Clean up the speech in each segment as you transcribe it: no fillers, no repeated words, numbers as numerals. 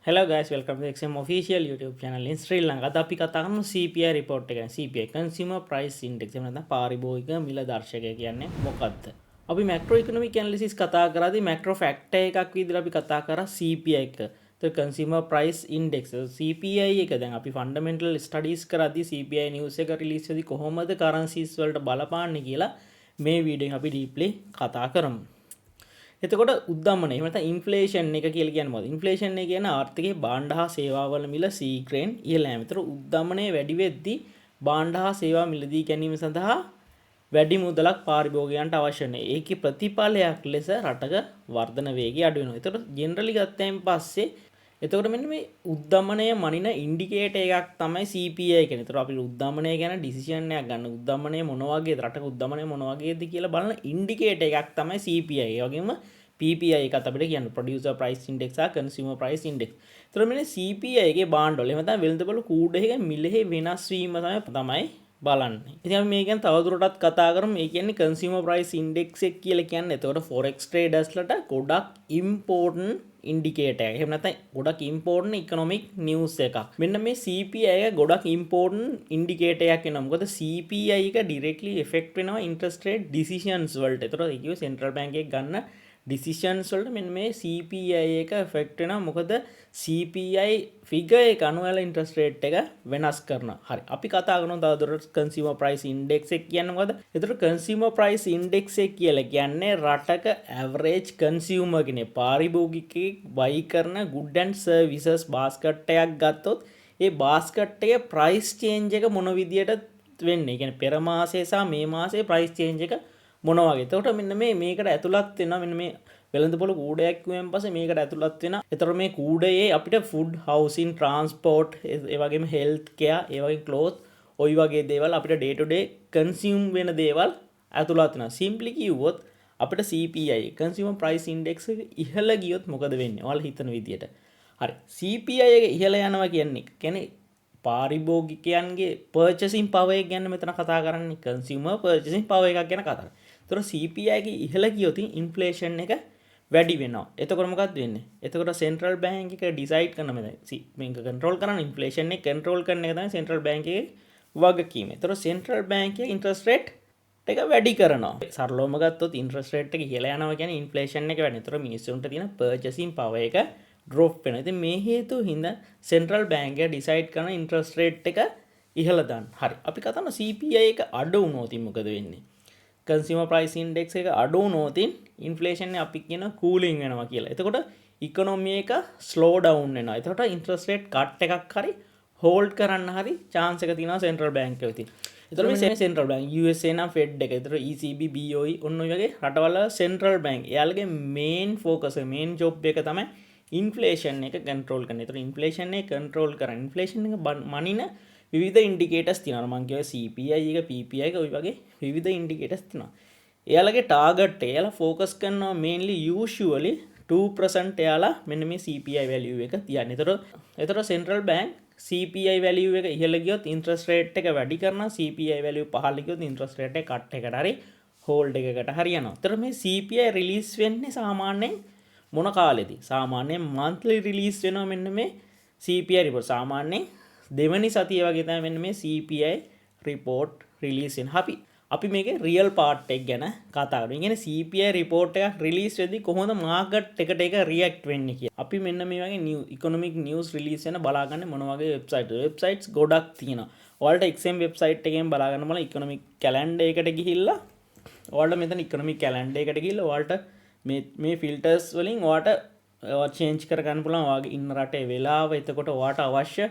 Hello guys, welcome to XM official YouTube channel in Sri Lanka. අද අපි කතා කරමු CPI report එක ගැන. CPI Consumer Price Index එක නැත්නම් පාරිභෝගික මිල දර්ශකය කියන්නේ මොකක්ද? අපි macro economic analysis කතා කරද්දී macro factor එකක් විදිහට අපි කතා කරා CPI එක. તો Consumer Price Index CPI එක දැන් අපි fundamental studies කරද්දී CPI news එක release වෙද්දී කොහොමද currencies වලට බලපාන්නේ කියලා මේ වීඩියෝ එකෙන් අපි deeply කතා කරමු. එතකොට උද්දමනය එහෙම නැත්නම් ඉන්ෆ්ලේෂන් එක කියලා කියන්නේ මොකද? ඉන්ෆ්ලේෂන් එක කියන ආර්ථිකයේ භාණ්ඩ හා සේවාවල මිල සීක්‍රෙන් ඉහළ යෑම. ඒතර උද්දමනය වැඩි වෙද්දී භාණ්ඩ හා සේවා මිලදී ගැනීම සඳහා වැඩි මුදලක් පාරිභෝගිකයන්ට අවශ්‍ය වෙනවා. ඒකේ ප්‍රතිඵලයක් ලෙස රටක වර්ධන වේගය අඩු වෙනවා. ඒතර ජෙනරලි ගත්තයින් පස්සේ එතකොට මෙන්න මේ උද්දමනය මනින ඉන්ඩිකේටර් එකක් තමයි CPI කියන්නේ. ඒතර අපි උද්දමනය ගැන ඩිසිෂන් එකක් ගන්න. උද්දමනය මොන වගේද? රටක උද්දමනය මොන වගේද කියලා බලන ඉන්ඩිකේටර් එකක් තමයි CPI. ඒ වගේම PPI එකත් අපිට කියන්න producer price index සහ consumer price index. ඒතර මෙන්න CPI එකේ බාණ්ඩවල එහෙම නැත්නම් වෙළඳපොළ කූඩයක මිලෙහි වෙනස් වීම තමයි බලන්නේ. ඉතින් අපි මේක ගැන තවදුරටත් කතා කරමු. ඒ කියන්නේ consumer price index එක කියලා කියන්නේ එතකොට forex traders ලට ගොඩක් important indicator එකක්. එහෙම නැත්නම් ගොඩක් important economic news එකක්. මෙන්න මේ CPI එක ගොඩක් important indicator එකක් වෙනවා. මොකද CPI එක directly effect වෙනවා interest rate decisions වලට. ඒතකොට ඒ කිව්වේ central bank එක ගන්න decisions වලට මෙන්න මේ CPI එක affect වෙනවා. මොකද CPI figure එක අනුව interest rate එක වෙනස් කරනවා. හරි. අපි කතා කරනවා තවදුරටත් consumer price index එක කියන්නේ මොකද? ඒතකොට consumer price index එක කියලා කියන්නේ රටක average consumer කෙනෙක් පාරිභෝගිකයෙක් buy කරන good and services basket එකක් ගත්තොත් ඒ basket එකේ price change එක මොන විදියට වෙන්නේ? ඒ කියන්නේ පෙර මාසයේ සහ මේ මාසයේ price change එක මොන වගේ. එතකොට මෙන්න මේකට ඇතුළත් වෙනවා මෙන්න මේ වෙළඳපොළ කූඩයක් වුණාන් පස්සේ මේකට ඇතුළත් වෙනවා. එතකොට මේ කූඩයේ අපිට food, housing, transport, ඒ වගේම health care, ඒ වගේ cloth, ওই වගේ දේවල් අපිට day to day consume වෙන දේවල් ඇතුළත් වෙනවා. simply කිව්වොත් අපිට CPI consumer price index එක ඉහළ ගියොත් මොකද වෙන්නේ? ඔයාලා හිතන විදියට. හරි. CPI එක ඉහළ යනවා කියන්නේ පාරිභෝගිකයන්ගේ purchasing power එක ගැන මෙතන කතා කරන්නේ consumer purchasing power එකක් ගැන කතා කරන්නේ. ඒතර CPI එක ඉහළ ගියොත් inflation එක වැඩි වෙනවා. එතකොට මොකක්ද වෙන්නේ? එතකොට central bank එක decide කරන මේක control කරන inflation එක control කරන එක තමයි central bank එකේ වගකීම. එතකොට central bank එකේ interest rate එක වැඩි කරනවා. සරලවම ගත්තොත් interest rate එක ඉහළ යනවා කියන්නේ inflation එක වැඩි. ඒතර මිනිස්සුන්ට තියෙන purchasing power එක drop වෙනවා. ඉතින් මේ හේතුව හින්දා central bank එක decide කරන interest rate එක ඉහළ දාන්න. හරි. අපි කතා කරන CPI එක අඩු වුණොත් මොකද වෙන්නේ? consumer price index එක අඩු වුණොත් inflation එක අපි කියන cooling වෙනවා කියලා. එතකොට economy එක slow down වෙනවා. එතකොට interest rate cut එකක් හරි hold කරන්න හරි chance එක තියෙනවා central bank එකේ විදිහට. එතකොට මේ central bank USA නම් Fed එක. එතකොට ECB, BOE ඔන්න ඔය වගේ රටවල central bank එයාලගේ main focus main job එක තමයි inflation එක control කරන. එතකොට inflation එක control කරන inflation එක මනින විවිධ ඉන්ඩිකේටර්ස් තියෙනවා. මම කියව CPI එක PPI එක ওই වගේ විවිධ ඉන්ඩිකේටර්ස් තියෙනවා. එයාලගේ ටාගට් එයාලා ફોකස් කරනවා mainly usually 2% එයාලා මෙන්න මේ CPI value එක තියන්නේ. ඒතර central bank CPI value එක ඉහළ ගියොත් interest rate එක වැඩි කරනවා. CPI value පහළ ගියොත් interest rate එක cut එකකට හරි hold එකකට හරි යනවා. ඒතර මේ CPI release වෙන්නේ සාමාන්‍යයෙන් මොන කාලෙද? සාමාන්‍යයෙන් monthly release වෙනවා මෙන්න මේ CPI report. සාමාන්‍යයෙන් දෙවනි සතිය වගේ තමයි මෙන්න මේ CPI report release වෙන. අපි මේකේ real part එක ගැන කතා කරමු. කියන්නේ CPI report එකක් release වෙද්දී කොහොමද market එකට ඒක react වෙන්නේ කියලා. අපි මෙන්න මේ වගේ new economic news release වෙන බලාගන්න මොන වගේ websites ගොඩක් තියෙනවා. ඔයාලට XM website එකෙන් බලාගන්න බලන්න economic calendar එකට ගිහිල්ලා ඔයාලට මෙතන economic calendar එකට ගිහිල්ලා ඔයාලට මේ filters වලින් ඔයාලට change කර ගන්න පුළුවන්. ඔයාගේ ඉන්න රටේ වෙලාව එතකොට ඔයාලට අවශ්‍ය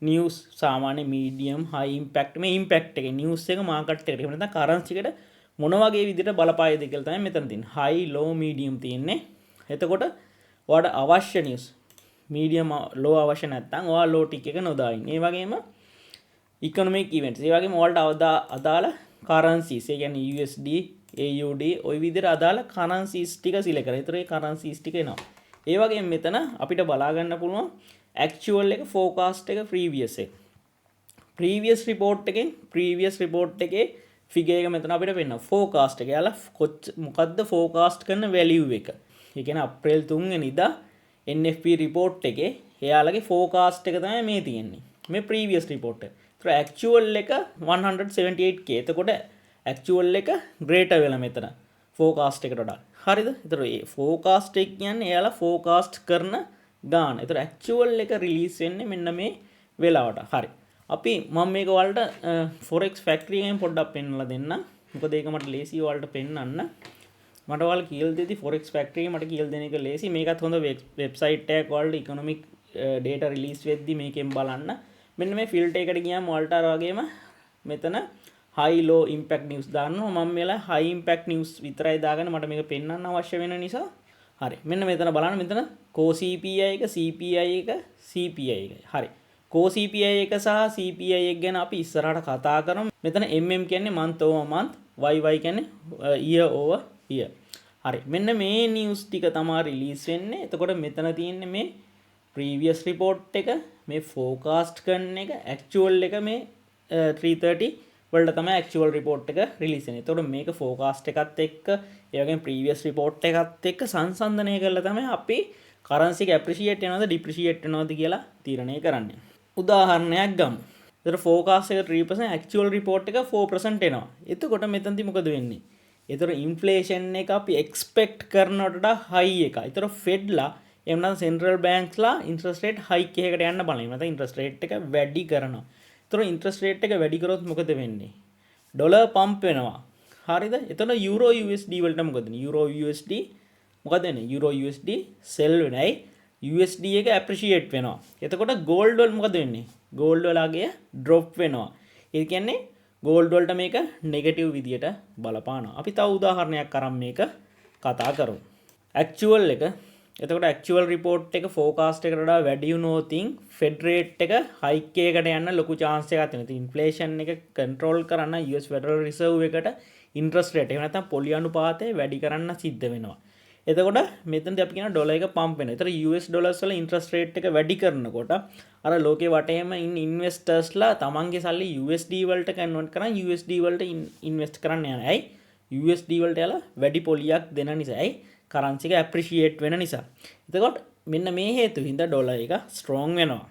news සාමාන්‍ය medium high impact මේ impact එකේ news එක market එකට එහෙම නැත්නම් currency එකට මොන වගේ විදිහට බලපායිද කියලා තමයි මෙතන තියෙන්නේ. high low medium තියෙන්නේ. එතකොට ඔයාලට අවශ්‍ය news medium low අවශ්‍ය නැත්නම් ඔයා low tick එක නොදායින්. ඒ වගේම economic events ඒ වගේම ඔයාලට අදාළ currencies ඒ කියන්නේ USD AUD ওই විදිහට අදාළ currencies ටික select කරලා. ඒතර ඒ currencies ටික එනවා. ඒ වගේම මෙතන අපිට බලා ගන්න පුළුවන් actual එක forecast එක previous report එකේ figure එක මෙතන අපිට පෙන්නනවා. forecast එක යාලා මොකද්ද forecast කරන value එක. ඒ කියන්නේ අප්‍රේල් 3 වෙනිදා NFP report එකේ එයාලගේ ෆෝකාස්ට් එක තමයි මේ තියෙන්නේ. මේ ප්‍රීවියස් රිපෝට් එක. ඒතර ඇක්චුවල් එක 178k. එතකොට ඇක්චුවල් එක ග්‍රේටර් වෙලා මෙතන ෆෝකාස්ට් එකට වඩා. හරිද? ඒතර මේ ෆෝකාස්ට් එක කියන්නේ එයාලා ෆෝකාස්ට් කරන ගාන. ඒතර ඇක්චුවල් එක රිලීස් වෙන්නේ මෙන්න මේ වෙලාවට. හරි. අපි මම මේක වලට forex factory එකෙන් පොඩ්ඩක් පෙන්නලා දෙන්නම්. මොකද ඒක මට ලේසි වලට පෙන්නන්න. මට ඔයාලා කියලා දෙති forex factory එක මට කියලා දෙන එක ලේසි. මේකත් හොඳ වෙබ්සයිට් එකක් වලට economic data release වෙද්දි මේකෙන් බලන්න. මෙන්න මේ filter එකට ගියාම ඔයාලට අර වගේම මෙතන high low impact news දාන්නවා. මම මෙලා high impact news විතරයි දාගෙන මට මේක පෙන්වන්න අවශ්‍ය වෙන නිසා. හරි. මෙන්න මෙතන බලන්න මෙතන core CPI එක CPI එක CPI එක. හරි. core CPI එක සහ CPI එක ගැන අපි ඉස්සරහට කතා කරමු. මෙතන MM කියන්නේ month over month, YY කියන්නේ year over year. හරි. මෙන්න මේ news ටික තමයි release වෙන්නේ. එතකොට මෙතන තියෙන්නේ මේ previous report එක, මේ forecast කරන එක, actual එක මේ 330 වලට තමයි actual report එක release වෙන්නේ. එතකොට මේක forecast එකත් එක්ක ඒ වගේම previous report එකත් එක්ක සංසන්දනය කරලා තමයි අපි currency එක appreciate වෙනවද depreciate වෙනවද කියලා තීරණය කරන්නේ. උදාහරණයක් ගමු. එතකොට forecast එක 3%, actual report එක 4% එනවා. එතකොට මෙතනදී මොකද වෙන්නේ? එතකොට inflation එක අපි expect කරනවට වඩා high එකයි. එතකොට Fed ලා එහෙම නැත්නම් central banks ලා interest rate hike එකකට යන්න බලනවා. නැත්නම් interest rate එක වැඩි කරනවා. එතකොට interest rate එක වැඩි කරොත් මොකද වෙන්නේ? ඩොලර් පම්ප් වෙනවා. හරිද? එතකොට euro USD වලට මොකද වෙන්නේ? euro USD මොකද වෙන්නේ? euro USD sell වෙනයි. USD එක appreciate වෙනවා. එතකොට gold වල මොකද වෙන්නේ? gold වලගේ drop වෙනවා. ඒ කියන්නේ gold වලට මේක negative විදියට බලපානවා. අපි තව උදාහරණයක් අරන් මේක කතා කරමු. actual එක එතකොට actual report එක forecast එකට වඩා වැඩි වුණොතින් Fed rate එක hike එකකට යන්න ලොකු chance එකක් තියෙනවා. inflation එක control කරන්න US Federal Reserve එකට interest rate එහෙම නැත්නම් පොලි අනුපාතය වැඩි කරන්න සිද්ධ වෙනවා. එතකොට මෙතනදී අපි කියන ඩොලර් එක පම්ප් වෙනවා. ඒතර US dollars වල interest rate එක වැඩි කරනකොට අර ලෝකේ වටේම ඉන්න investors ලා තමන්ගේ සල්ලි USD වලට convert කරන් USD වලට invest කරන්න යනවා. ඇයි? USD වලට යාලා වැඩි පොලියක් දෙන නිසා. ඇයි? currency එක appreciate වෙන නිසා. එතකොට මෙන්න මේ හේතු හින්දා ඩොලර් එක strong වෙනවා.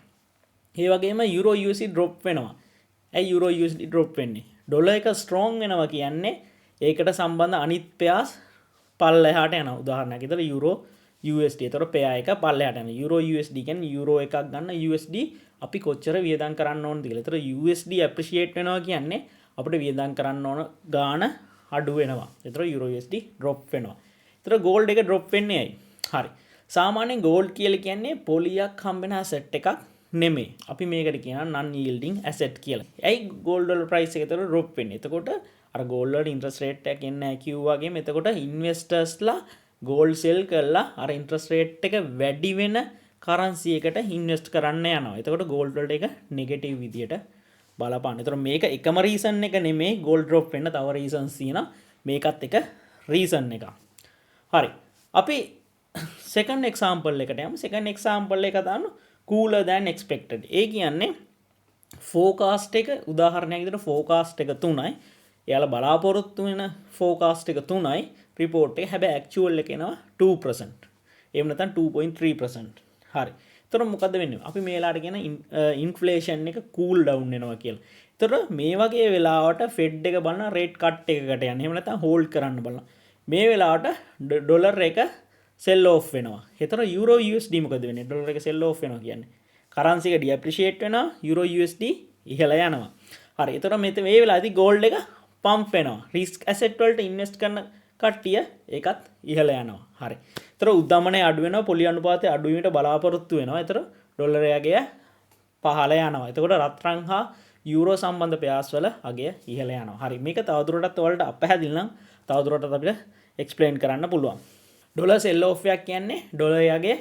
ඒ වගේම euro USD drop වෙනවා. ඇයි euro USD drop වෙන්නේ? ඩොලර් එක strong වෙනවා කියන්නේ ඒකට සම්බන්ධ අනිත් pairs පල්ලෙහාට යනවා. උදාහරණයක් විදිහට euro USD. ඒතර pair එක පල්ලෙහාට යනවා. euro USD කියන්නේ euro එකක් ගන්න USD අපි කොච්චර වියදම් කරන්න ඕනද කියලා. ඒතර USD appreciate වෙනවා කියන්නේ අපිට වියදම් කරන්න ඕන ගාණ අඩු වෙනවා. ඒතර euro USD drop වෙනවා. ඒතර gold එක drop වෙන්නේ ඇයි? හරි. සාමාන්‍යයෙන් gold කියලා කියන්නේ පොලියක් හම්බෙන asset එකක් නෙමෙයි. අපි මේකට කියනවා non yielding asset කියලා. ඇයි gold වල price එක ඒතර drop වෙන්නේ? එතකොට අර gold වල interest rate එකක් එන්නේ නැහැ කිව්වාගෙම එතකොට investors ලා gold sell කරලා අර interest rate එක වැඩි වෙන currency එකට invest කරන්න යනවා. එතකොට gold වලට ඒක negative විදියට බලපාන. ඒතර මේක එකම reason එක නෙමෙයි gold drop වෙන්න තව reasons තියෙනවා. මේකත් එක reason එකක්. හරි. අපි second example එකට යමු. second example එක දාන්න cooler than expected. ඒ කියන්නේ forecast එක උදාහරණයක් විදිහට forecast එක 3යි. එයාලා බලාපොරොත්තු වෙන forecast එක 3යි report එක. හැබැයි actual එක එනවා 2%. එහෙම නැත්නම් 2.3%. හරි. එතකොට මොකද වෙන්නේ? අපි මේලාට කියන inflation එක cool down වෙනවා කියලා. එතකොට මේ වගේ වෙලාවට Fed එක බලන rate cut එකකට යන්නේ. එහෙම නැත්නම් hold කරන්න බලනවා. මේ වෙලාවට ඩොලර් එක sell off වෙනවා. ඒතර euro USD මොකද වෙන්නේ? ඩොලර් එක sell off වෙනවා කියන්නේ. currency එක depreciate වෙනවා, euro USD ඉහළ යනවා. හරි. ඒතර මේ වෙලාවේදී gold එක pump වෙනවා. risk asset වලට invest කරන කට්ටිය ඒකත් ඉහළ යනවා. හරි. ඒතර උද්දමනය අඩු වෙනවා, පොලි අනුපාතය අඩු වීමට බලාපොරොත්තු වෙනවා. ඒතර ඩොලර් එකගේ පහළ යනවා. එතකොට රත්රන් හා යූරෝ සම්බන්ධ පෙයාස් වල අගය ඉහළ යනවා. හරි. මේක තවදුරටත් ඔයාලට අපහැදිලි නම් තවදුරටත් අපිට එක්ස්ප්ලেইন කරන්න පුළුවන්. ඩොලර් sell off එකක් කියන්නේ ඩොලර් යගේ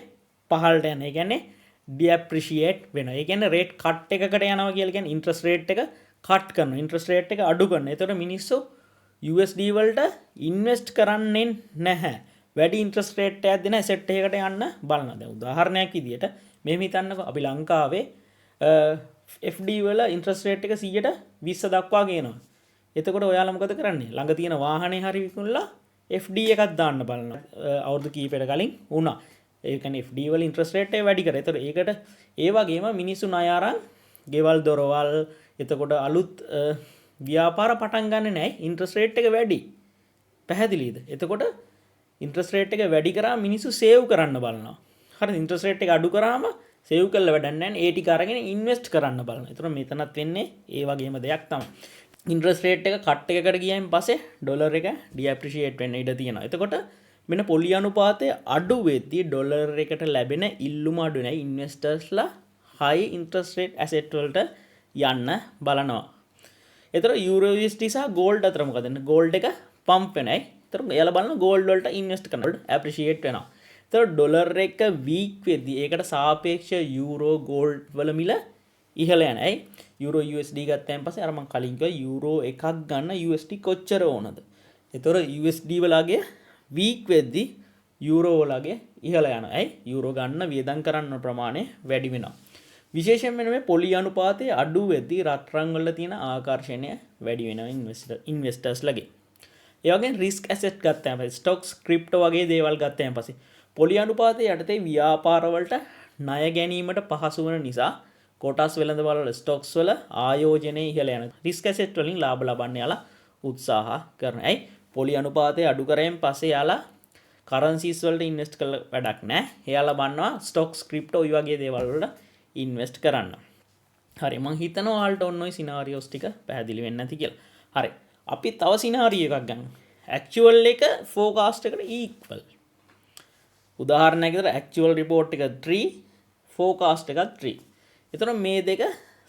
පහළට යන. ඒ කියන්නේ depreciate වෙනවා. ඒ කියන්නේ rate cut එකකට යනවා කියලා කියන්නේ interest rate එක cut කරනවා. interest rate එක අඩු කරනවා. ඒතකොට මිනිස්සු USD වලට invest කරන්නේ නැහැ. වැඩි interest rate එකක් දෙන asset එකකට යන්න බලනවා. දැන් උදාහරණයක් විදියට මෙහෙම හිතන්නකෝ අපි ලංකාවේ FD වල interest rate එක 120 දක්වා ගේනවා. එතකොට ඔයාලා මොකද කරන්නේ? ළඟ තියෙන වාහනේ හරි විකුණලා FD එකක් දාන්න බලනවා. අවුරුදු කීපයකට කලින් වුණා. ඒ කියන්නේ FD වල ඉන්ට්‍රස්ට් රේට් එක වැඩි කරා. ඒතර ඒකට ඒ වගේම මිනිස්සු ණය අරන් ගෙවල් දොරවල් එතකොට අලුත් ව්‍යාපාර පටන් ගන්න නැහැ. ඉන්ට්‍රස්ට් රේට් එක වැඩි. පැහැදිලිද? එතකොට ඉන්ට්‍රස්ට් රේට් එක වැඩි කරා මිනිස්සු සේව් කරන්න බලනවා. හරිද? ඉන්ට්‍රස්ට් රේට් එක අඩු කරාම සේව් කරලා වැඩක් නැහැ. ඒ ටික අරගෙන ඉන්වෙස්ට් කරන්න බලනවා. ඒතර මෙතනත් වෙන්නේ ඒ වගේම දෙයක් තමයි. ඉන්ට්‍රස්ට් රේට් එක කට් එකකට ගියයින් පස්සේ ඩොලර් එක ඩිඇප්‍රීෂিয়েට් වෙන්න ඉඩ තියෙනවා. එතකොට මෙන්න පොලි අනුපාතය අඩු වෙද්දී ඩොලර් එකට ලැබෙන ඉල්ලුම අඩු වෙනයි ඉන්වෙස්ටර්ස්ලා හයි ඉන්ට්‍රස්ට් රේට් ඇසෙට් වලට යන්න බලනවා. එතකොට යූරෝ USD සහ ගෝල්ඩ් අතර මොකද වෙන්නේ? ගෝල්ඩ් එක පම්ප් වෙනයි. එතකොට එයාලා බලන ගෝල්ඩ් වලට ඉන්වෙස්ට් කරනකොට ඇප්‍රීෂিয়েට් වෙනවා. එතකොට ඩොලර් එක වීක් වෙද්දී ඒකට සාපේක්ෂ යූරෝ ගෝල්ඩ් වල මිල ඉහළ යනයි. යූරෝ USD ගත්තාන් පස්සේ අර මම කලින් කිව්වා යූරෝ එකක් ගන්න USD කොච්චර ඕනද? එතකොට USD වලගේ වීක් වෙද්දී යූරෝ වලගේ ඉහළ යනයි. යූරෝ ගන්න වියදම් කරන්න ප්‍රමාණය වැඩි වෙනවා. විශේෂයෙන්ම මේ පොලි අනුපාතය අඩු වෙද්දී රත්රන් වල තියෙන ආකර්ෂණය වැඩි වෙනවා ඉන්වෙස්ටර්ස්ලගේ. ඒ වගේම රිස්ක් ඇසෙට් ගත්තාම පස්සේ ස්ටොක්ස් ක්‍රිප්ටෝ වගේ දේවල් ගත්තාන් පස්සේ පොලි අනුපාතය යටතේ ව්‍යාපාර වලට ණය ගැනීමට පහසු වෙන නිසා කොටස් වෙළඳපොළ වල ස්ටොක්ස් වල ආයෝජනයේ ඉහළ යන රිස්ක් ඇසෙට් වලින් ලාභ ලබන්න යාලා උත්සාහ කරනවා. ඇයි පොලි අනුපාතය අඩු කරයෙන් පස්සේ යාලා කරන්සිස් වලට ඉන්වෙස්ට් කළ වැඩක් නැහැ. එයාලා බන්නවා ස්ටොක්ස් ක්‍රිප්ටෝ ඔය වගේ දේවල් වලට ඉන්වෙස්ට් කරන්න. හරි මං හිතනවා ඔයාලට ඔන්න ඔය සිනාරියෝස් ටික පැහැදිලි වෙන්නේ නැති කියලා. හරි අපි තව සිනාරියෝ එකක් ගමු. ඇක්චුවල් එක ෆෝකාස්ට් එකට ඉක්වල්. උදාහරණයක් විදිහට ඇක්චුවල් රිපෝට් එක 3 ෆෝකාස්ට් එකක් 3. එතකොට මේ දෙක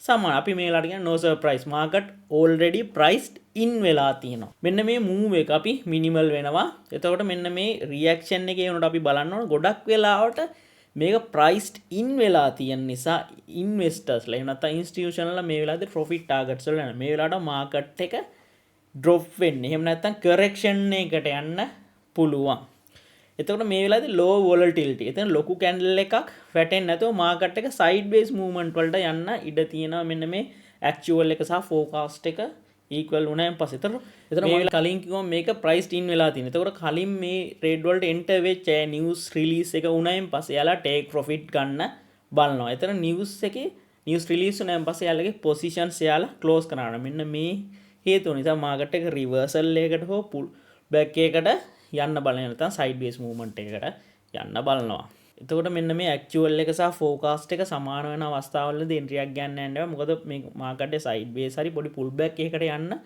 සමාන. අපි මේලාට කියන no surprise market already priced in වෙලා තියෙනවා. මෙන්න මේ move එක අපි මිනිමල් වෙනවා. එතකොට මෙන්න මේ රියැක්ෂන් එකේ උනට අපි බලන්න ඕන ගොඩක් වෙලාවට මේක priced in වෙලා තියෙන නිසා ඉන්වෙස්ටර්ස්ලා එහෙම නැත්නම් ඉන්ස්ටිටියුෂනල්ලා මේ වෙලාවේදී profit targets වල යනවා. මේ වෙලාවට market එක drop වෙන්නේ. එහෙම නැත්නම් correction එකකට යන්න පුළුවන්. එතකොට මේ වෙලාවේදී low volatility. එතන ලොකු candle එකක් වැටෙන්නේ නැතුව market එක sideways movement වලට යන්න ඉඩ තියෙනවා. මෙන්න මේ actual එක සහ forecast එක equal වුණාන් පස්සේ. එතන මේ කලින් කිව්වම මේක priced in වෙලා තියෙනවා. එතකොට කලින් මේ trade වලට enter වෙච්ච news release එක වුණාන් පස්සේ යාලා take profit ගන්න බලනවා. එතන news එකේ news release වුණාන් පස්සේ යාලගේ positions යාලා close කරනවා. මෙන්න මේ හේතුව නිසා market එක reversal එකකට හෝ pull back එකකට යන්න බලන නැත්නම් sideways movement එකකට යන්න බලනවා. එතකොට මෙන්න මේ actual එක සහ forecast එක සමාන වෙන අවස්ථාවලදී entry එකක් ගන්න යනවා. මොකද මේ market එක sideways හරි පොඩි pull back එකකට යන්න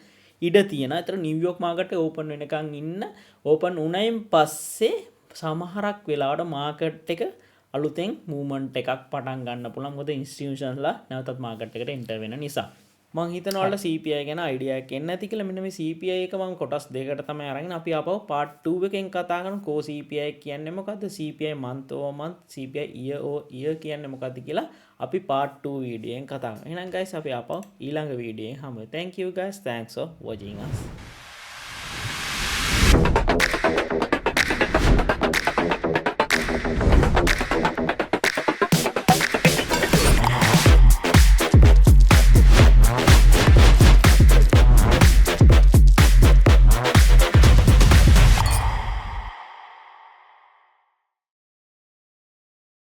ඉඩ තියෙනවා. ඒතර New York market එක open වෙනකන් ඉන්න open උණයින් පස්සේ සමහරක් වෙලාවට market එක අලුතෙන් movement එකක් පටන් ගන්න පුළුවන්. මොකද institutionsලා නැවතත් market එකට enter වෙන නිසා. මං හිතනවා ඔයාලට CPI ගැන idea එකක් එන්න ඇති කියලා. මෙන්න මේ CPI එක මම කොටස් දෙකකට තමයි අරගෙන අපි ආපහු part 2 එකෙන් කතා කරමු. core CPI කියන්නේ මොකද්ද? CPI month over month, CPI year over year කියන්නේ මොකද්ද කියලා අපි part 2 වීඩියෝ එකෙන් කතා කරමු. එහෙනම් guys අපි ආපහු ඊළඟ වීඩියෝ එකෙන් හමු. Thank you guys. Thanks for watching us.